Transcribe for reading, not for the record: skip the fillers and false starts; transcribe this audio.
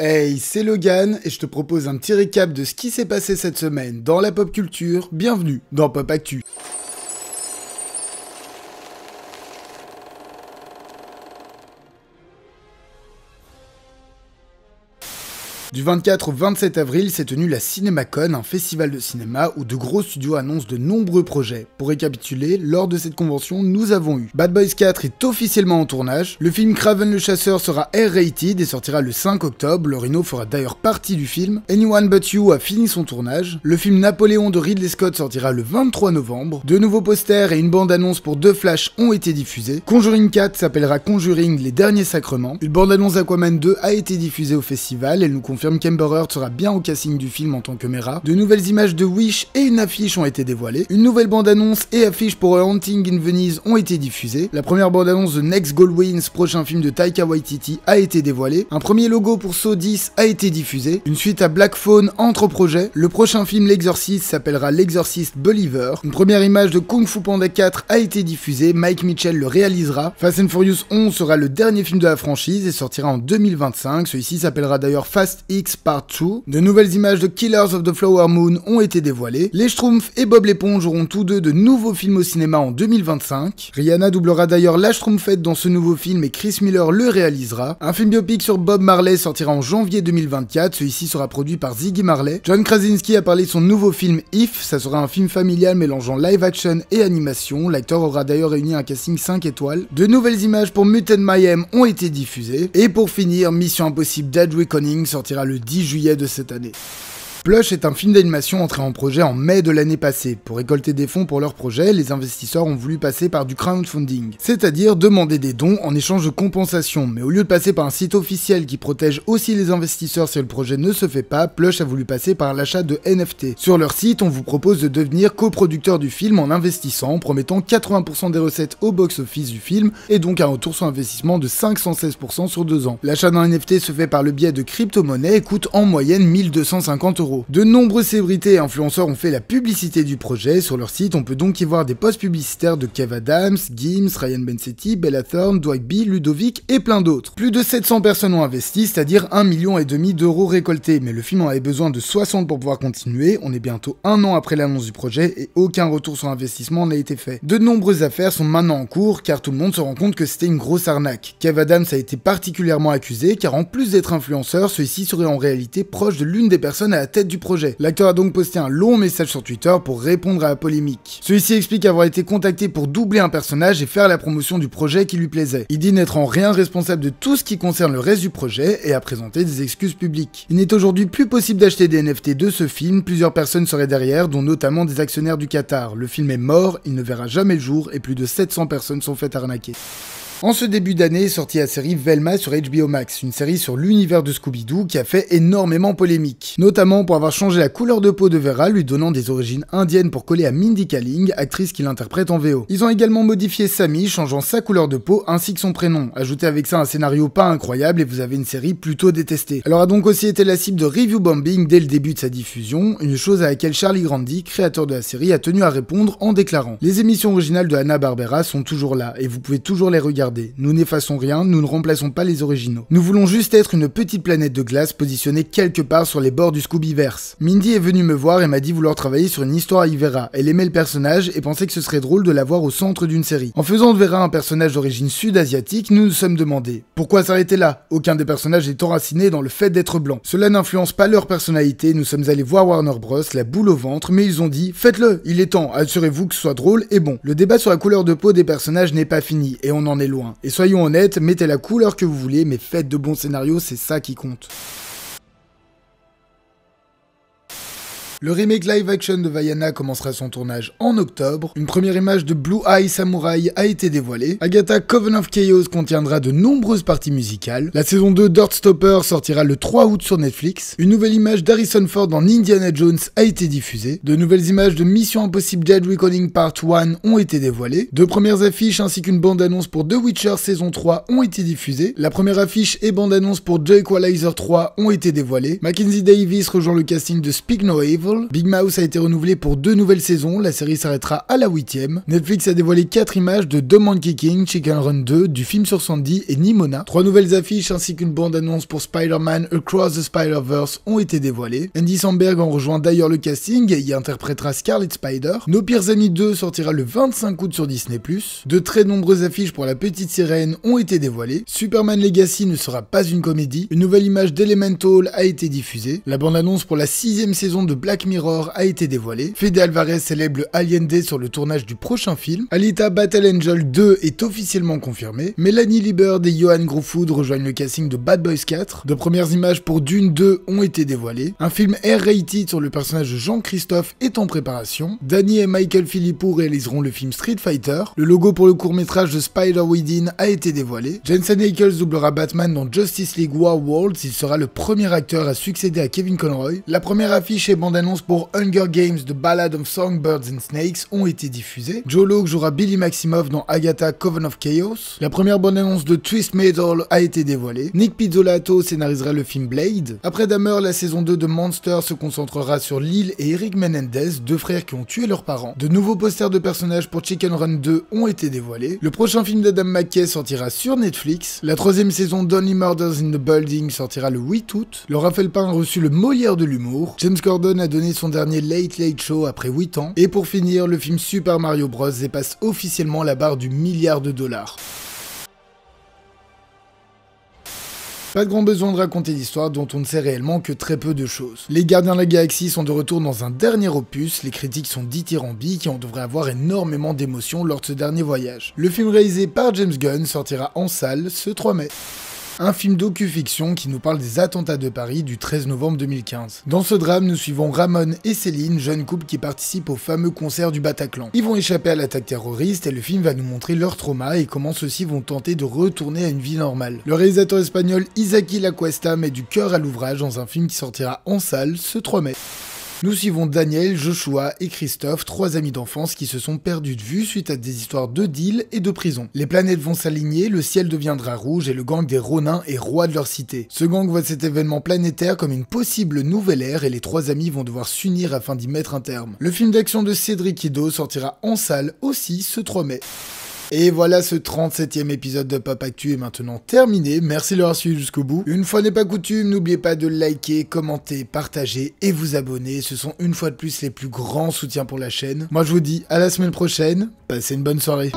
Hey, c'est Logan et je te propose un petit récap de ce qui s'est passé cette semaine dans la pop culture. Bienvenue dans Pop Actu. Du 24 au 27 avril s'est tenu la CinemaCon, un festival de cinéma où de gros studios annoncent de nombreux projets. Pour récapituler, lors de cette convention, nous avons eu Bad Boys 4 est officiellement en tournage, le film Kraven le Chasseur sera R-rated et sortira le 5 octobre, le Rhino fera d'ailleurs partie du film, Anyone But You a fini son tournage, le film Napoléon de Ridley Scott sortira le 23 novembre, de nouveaux posters et une bande-annonce pour deux Flash ont été diffusés, Conjuring 4 s'appellera Conjuring les derniers sacrements, une bande-annonce d'Aquaman 2 a été diffusée au festival, elle nous confirme qu'Amber Heard sera bien au casting du film en tant que Mera. De nouvelles images de Wish et une affiche ont été dévoilées. Une nouvelle bande-annonce et affiche pour A Haunting in Venice ont été diffusées. La première bande-annonce de Next Goal Wins, prochain film de Taika Waititi, a été dévoilée. Un premier logo pour Saw 10 a été diffusé. Une suite à Black Phone entre projets. Le prochain film L'Exorciste s'appellera L'Exorcist Believer. Une première image de Kung Fu Panda 4 a été diffusée. Mike Mitchell le réalisera. Fast and Furious 11 sera le dernier film de la franchise et sortira en 2025. Celui-ci s'appellera d'ailleurs Fast X Part 2. De nouvelles images de Killers of the Flower Moon ont été dévoilées. Les Schtroumpfs et Bob l'éponge auront tous deux de nouveaux films au cinéma en 2025. Rihanna doublera d'ailleurs la Schtroumpfette dans ce nouveau film et Chris Miller le réalisera. Un film biopic sur Bob Marley sortira en janvier 2024. Celui-ci sera produit par Ziggy Marley. John Krasinski a parlé de son nouveau film If. Ça sera un film familial mélangeant live action et animation. L'acteur aura d'ailleurs réuni un casting 5 étoiles. De nouvelles images pour Mutant Mayhem ont été diffusées. Et pour finir, Mission Impossible Dead Reckoning sortira le 10 juillet de cette année. Plush est un film d'animation entré en projet en mai de l'année passée. Pour récolter des fonds pour leur projet, les investisseurs ont voulu passer par du crowdfunding, c'est-à-dire demander des dons en échange de compensation. Mais au lieu de passer par un site officiel qui protège aussi les investisseurs si le projet ne se fait pas, Plush a voulu passer par l'achat de NFT. Sur leur site, on vous propose de devenir coproducteur du film en investissant, promettant 80% des recettes au box-office du film et donc un retour sur investissement de 516% sur 2 ans. L'achat d'un NFT se fait par le biais de crypto-monnaies et coûte en moyenne 1250 €. De nombreuses célébrités et influenceurs ont fait la publicité du projet. Sur leur site, on peut donc y voir des posts publicitaires de Kev Adams, Gims, Ryan Bensetti, Bella Thorne, Dwight B, Ludovic et plein d'autres. Plus de 700 personnes ont investi, c'est-à-dire 1,5 million d'euros récoltés. Mais le film en avait besoin de 60 pour pouvoir continuer. On est bientôt 1 an après l'annonce du projet et aucun retour sur investissement n'a été fait. De nombreuses affaires sont maintenant en cours car tout le monde se rend compte que c'était une grosse arnaque. Kev Adams a été particulièrement accusé car en plus d'être influenceur, celui-ci serait en réalité proche de l'une des personnes à la tête du projet. L'acteur a donc posté un long message sur Twitter pour répondre à la polémique. Celui-ci explique avoir été contacté pour doubler un personnage et faire la promotion du projet qui lui plaisait. Il dit n'être en rien responsable de tout ce qui concerne le reste du projet et a présenté des excuses publiques. Il n'est aujourd'hui plus possible d'acheter des NFT de ce film, plusieurs personnes seraient derrière, dont notamment des actionnaires du Qatar. Le film est mort, il ne verra jamais le jour et plus de 700 personnes sont faites arnaquer. En ce début d'année est sortie la série Velma sur HBO Max, une série sur l'univers de Scooby-Doo qui a fait énormément polémique, notamment pour avoir changé la couleur de peau de Vera, lui donnant des origines indiennes pour coller à Mindy Kaling, actrice qui l'interprète en VO. Ils ont également modifié Sammy, changeant sa couleur de peau ainsi que son prénom. Ajoutez avec ça un scénario pas incroyable et vous avez une série plutôt détestée. Elle aura donc aussi été la cible de review bombing dès le début de sa diffusion, une chose à laquelle Charlie Grandi, créateur de la série, a tenu à répondre en déclarant: les émissions originales de Hanna-Barbera sont toujours là et vous pouvez toujours les regarder. Nous n'effaçons rien, nous ne remplaçons pas les originaux. Nous voulons juste être une petite planète de glace positionnée quelque part sur les bords du Scoobyverse. Mindy est venue me voir et m'a dit vouloir travailler sur une histoire avec Vera. Elle aimait le personnage et pensait que ce serait drôle de la voir au centre d'une série. En faisant de Vera un personnage d'origine sud-asiatique, nous nous sommes demandé pourquoi s'arrêter là? Aucun des personnages est enraciné dans le fait d'être blanc. Cela n'influence pas leur personnalité, nous sommes allés voir Warner Bros, la boule au ventre, mais ils ont dit faites-le, il est temps, assurez-vous que ce soit drôle et bon. Le débat sur la couleur de peau des personnages n'est pas fini et on en est loin. Et soyons honnêtes, mettez la couleur que vous voulez, mais faites de bons scénarios, c'est ça qui compte. Le remake live action de Vaiana commencera son tournage en octobre. Une première image de Blue Eye Samurai a été dévoilée. Agatha Coven of Chaos contiendra de nombreuses parties musicales. La saison 2 d'Heartstopper sortira le 3 août sur Netflix. Une nouvelle image d'Harrison Ford en Indiana Jones a été diffusée. De nouvelles images de Mission Impossible Dead Reckoning Part 1 ont été dévoilées. Deux premières affiches ainsi qu'une bande-annonce pour The Witcher saison 3 ont été diffusées. La première affiche et bande-annonce pour The Equalizer 3 ont été dévoilées. Mackenzie Davis rejoint le casting de Speak No Evil. Girl. Big Mouth a été renouvelé pour 2 nouvelles saisons, la série s'arrêtera à la 8ème. Netflix a dévoilé 4 images de The Monkey King, Chicken Run 2, du film sur Sandy et Nimona. 3 nouvelles affiches ainsi qu'une bande-annonce pour Spider-Man Across the Spider-Verse ont été dévoilées. Andy Samberg en rejoint d'ailleurs le casting et y interprétera Scarlet Spider. Nos Pires Amis 2 sortira le 25 août sur Disney+. De très nombreuses affiches pour La Petite Sirène ont été dévoilées. Superman Legacy ne sera pas une comédie. Une nouvelle image d'Elemental a été diffusée. La bande-annonce pour la 6ème saison de Black Mirror a été dévoilée. Fede Alvarez célèbre le Alien Day sur le tournage du prochain film. Alita Battle Angel 2 est officiellement confirmée. Melanie Liebert et Johan Gruffudd rejoignent le casting de Bad Boys 4. De premières images pour Dune 2 ont été dévoilées. Un film R-rated sur le personnage de Jean-Christophe est en préparation. Danny et Michael Philippou réaliseront le film Street Fighter. Le logo pour le court-métrage de Spider-Within a été dévoilé. Jensen Ackles doublera Batman dans Justice League War Worlds. Il sera le premier acteur à succéder à Kevin Conroy. La première affiche et bande-annonce pour Hunger Games The Ballad of Songbirds and Snakes ont été diffusées. Joe Locke jouera Billy Maximoff dans Agatha Coven of Chaos. La première bande-annonce de Twist Metal a été dévoilée. Nick Pizzolatto scénarisera le film Blade. Après Dahmer, la saison 2 de Monster se concentrera sur Lil et Eric Menendez, 2 frères qui ont tué leurs parents. De nouveaux posters de personnages pour Chicken Run 2 ont été dévoilés. Le prochain film d'Adam McKay sortira sur Netflix. La 3ème saison d'Only Murders in the Building sortira le 8 août. Laura Felpin a reçu le Molière de l'humour. James Corden a donné son dernier Late Late Show après 8 ans. Et pour finir, le film Super Mario Bros dépasse officiellement la barre du $1 milliard. Pas de grand besoin de raconter l'histoire dont on ne sait réellement que très peu de choses. Les Gardiens de la Galaxie sont de retour dans un dernier opus, les critiques sont dithyrambiques et on devrait avoir énormément d'émotions lors de ce dernier voyage. Le film réalisé par James Gunn sortira en salle ce 3 mai. Un film docu-fiction qui nous parle des attentats de Paris du 13 novembre 2015. Dans ce drame, nous suivons Ramon et Céline, jeune couple qui participent au fameux concert du Bataclan. Ils vont échapper à l'attaque terroriste et le film va nous montrer leur trauma et comment ceux-ci vont tenter de retourner à une vie normale. Le réalisateur espagnol Isaki Lacuesta met du cœur à l'ouvrage dans un film qui sortira en salle ce 3 mai. Nous suivons Daniel, Joshua et Christophe, 3 amis d'enfance qui se sont perdus de vue suite à des histoires de deal et de prison. Les planètes vont s'aligner, le ciel deviendra rouge et le gang des Ronins est roi de leur cité. Ce gang voit cet événement planétaire comme une possible nouvelle ère et les 3 amis vont devoir s'unir afin d'y mettre un terme. Le film d'action de Cédric Ido sortira en salle aussi ce 3 mai. Et voilà, ce 37e épisode de Pop Actu est maintenant terminé, merci de l'avoir suivi jusqu'au bout. Une fois n'est pas coutume, n'oubliez pas de liker, commenter, partager et vous abonner, ce sont une fois de plus les plus grands soutiens pour la chaîne. Moi je vous dis à la semaine prochaine, passez une bonne soirée.